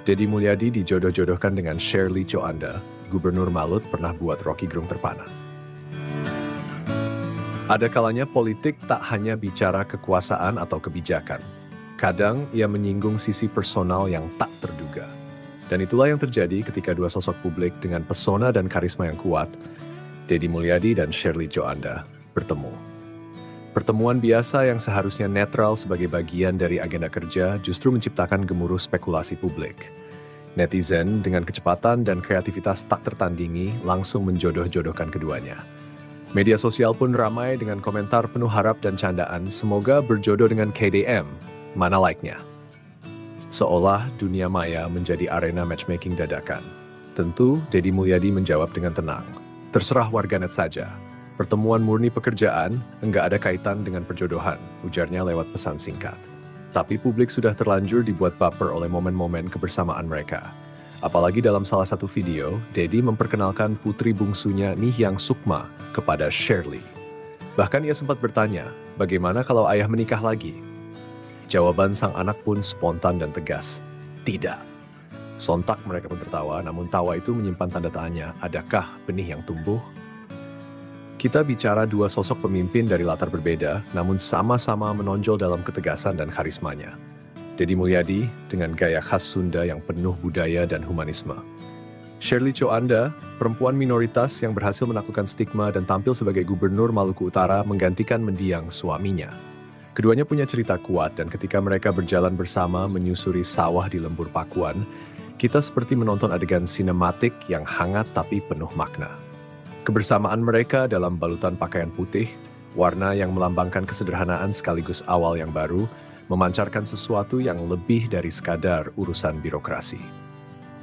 Deddy Mulyadi dijodoh-jodohkan dengan Shirley Coanda, Gubernur Malut pernah buat Rocky Gerung terpana. Ada kalanya politik tak hanya bicara kekuasaan atau kebijakan. Kadang ia menyinggung sisi personal yang tak terduga. Dan itulah yang terjadi ketika dua sosok publik dengan pesona dan karisma yang kuat, Deddy Mulyadi dan Shirley Coanda, bertemu. Pertemuan biasa yang seharusnya netral sebagai bagian dari agenda kerja justru menciptakan gemuruh spekulasi publik. Netizen dengan kecepatan dan kreativitas tak tertandingi langsung menjodoh-jodohkan keduanya. Media sosial pun ramai dengan komentar penuh harap dan candaan, semoga berjodoh dengan KDM, mana like-nya. Seolah dunia maya menjadi arena matchmaking dadakan. Tentu, Deddy Mulyadi menjawab dengan tenang. Terserah warganet saja. Pertemuan murni pekerjaan, enggak ada kaitan dengan perjodohan, ujarnya lewat pesan singkat. Tapi publik sudah terlanjur dibuat baper oleh momen-momen kebersamaan mereka. Apalagi dalam salah satu video, Deddy memperkenalkan putri bungsunya Nihyang Sukma kepada Shirley. Bahkan ia sempat bertanya, bagaimana kalau ayah menikah lagi? Jawaban sang anak pun spontan dan tegas, tidak. Sontak mereka pun tertawa, namun tawa itu menyimpan tanda tanya, adakah benih yang tumbuh? Kita bicara dua sosok pemimpin dari latar berbeda, namun sama-sama menonjol dalam ketegasan dan karismanya. Deddy Mulyadi dengan gaya khas Sunda yang penuh budaya dan humanisme. Shirley Coanda, perempuan minoritas yang berhasil menaklukkan stigma dan tampil sebagai Gubernur Maluku Utara menggantikan mendiang suaminya. Keduanya punya cerita kuat dan ketika mereka berjalan bersama menyusuri sawah di lembur Pakuan, kita seperti menonton adegan sinematik yang hangat tapi penuh makna. Kebersamaan mereka dalam balutan pakaian putih, warna yang melambangkan kesederhanaan sekaligus awal yang baru, memancarkan sesuatu yang lebih dari sekadar urusan birokrasi.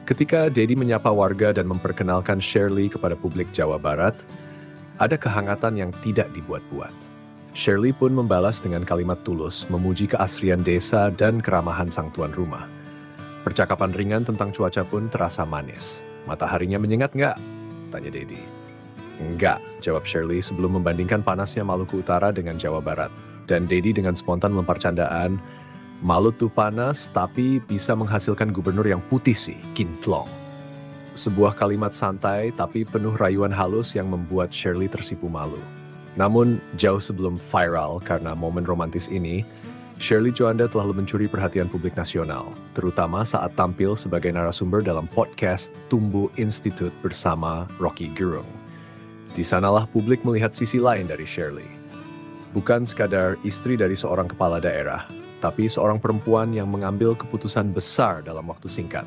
Ketika Deddy menyapa warga dan memperkenalkan Shirley kepada publik Jawa Barat, ada kehangatan yang tidak dibuat-buat. Shirley pun membalas dengan kalimat tulus, memuji keasrian desa dan keramahan sang tuan rumah. Percakapan ringan tentang cuaca pun terasa manis. Mataharinya menyengat nggak? Tanya Deddy. Enggak, jawab Shirley sebelum membandingkan panasnya Maluku Utara dengan Jawa Barat. Dan Deddy dengan spontan melempar candaan, Malut tuh panas tapi bisa menghasilkan gubernur yang putih sih, kintlong. Sebuah kalimat santai tapi penuh rayuan halus yang membuat Shirley tersipu malu. Namun jauh sebelum viral karena momen romantis ini, Shirley Coanda telah mencuri perhatian publik nasional, terutama saat tampil sebagai narasumber dalam podcast Tumbuh Institute bersama Rocky Gerung. Di sanalah publik melihat sisi lain dari Shirley. Bukan sekadar istri dari seorang kepala daerah, tapi seorang perempuan yang mengambil keputusan besar dalam waktu singkat.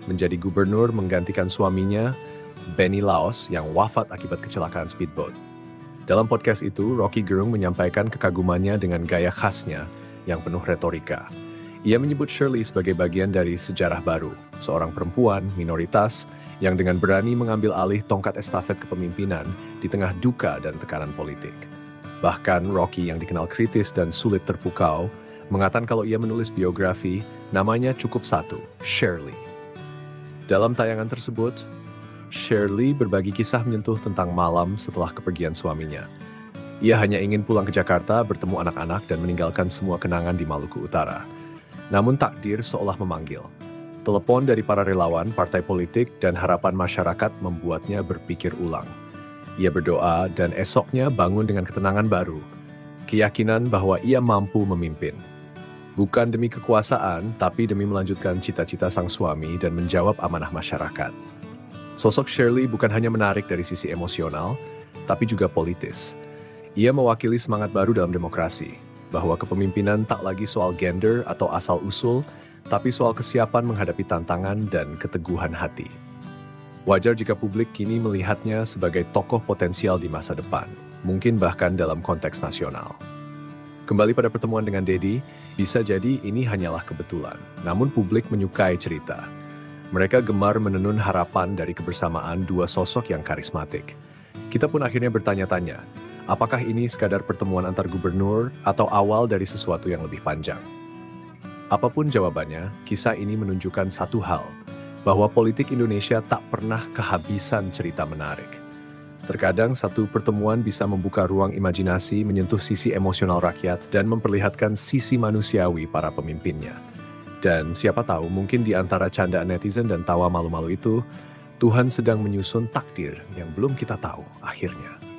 Menjadi gubernur menggantikan suaminya, Benny Laos, yang wafat akibat kecelakaan speedboat. Dalam podcast itu, Rocky Gerung menyampaikan kekagumannya dengan gaya khasnya yang penuh retorika. Ia menyebut Shirley sebagai bagian dari sejarah baru, seorang perempuan minoritas yang dengan berani mengambil alih tongkat estafet kepemimpinan di tengah duka dan tekanan politik. Bahkan Rocky yang dikenal kritis dan sulit terpukau, mengatakan kalau ia menulis biografi, namanya cukup satu, Shirley. Dalam tayangan tersebut, Shirley berbagi kisah menyentuh tentang malam setelah kepergian suaminya. Ia hanya ingin pulang ke Jakarta, bertemu anak-anak dan meninggalkan semua kenangan di Maluku Utara. Namun takdir seolah memanggil. Telepon dari para relawan, partai politik, dan harapan masyarakat membuatnya berpikir ulang. Ia berdoa dan esoknya bangun dengan ketenangan baru, keyakinan bahwa ia mampu memimpin. Bukan demi kekuasaan, tapi demi melanjutkan cita-cita sang suami dan menjawab amanah masyarakat. Sosok Shirley bukan hanya menarik dari sisi emosional, tapi juga politis. Ia mewakili semangat baru dalam demokrasi, bahwa kepemimpinan tak lagi soal gender atau asal-usul, tapi soal kesiapan menghadapi tantangan dan keteguhan hati. Wajar jika publik kini melihatnya sebagai tokoh potensial di masa depan, mungkin bahkan dalam konteks nasional. Kembali pada pertemuan dengan Deddy, bisa jadi ini hanyalah kebetulan, namun publik menyukai cerita. Mereka gemar menenun harapan dari kebersamaan dua sosok yang karismatik. Kita pun akhirnya bertanya-tanya, apakah ini sekadar pertemuan antar gubernur atau awal dari sesuatu yang lebih panjang? Apapun jawabannya, kisah ini menunjukkan satu hal, bahwa politik Indonesia tak pernah kehabisan cerita menarik. Terkadang satu pertemuan bisa membuka ruang imajinasi, menyentuh sisi emosional rakyat, dan memperlihatkan sisi manusiawi para pemimpinnya. Dan siapa tahu mungkin di antara candaan netizen dan tawa malu-malu itu, Tuhan sedang menyusun takdir yang belum kita tahu akhirnya.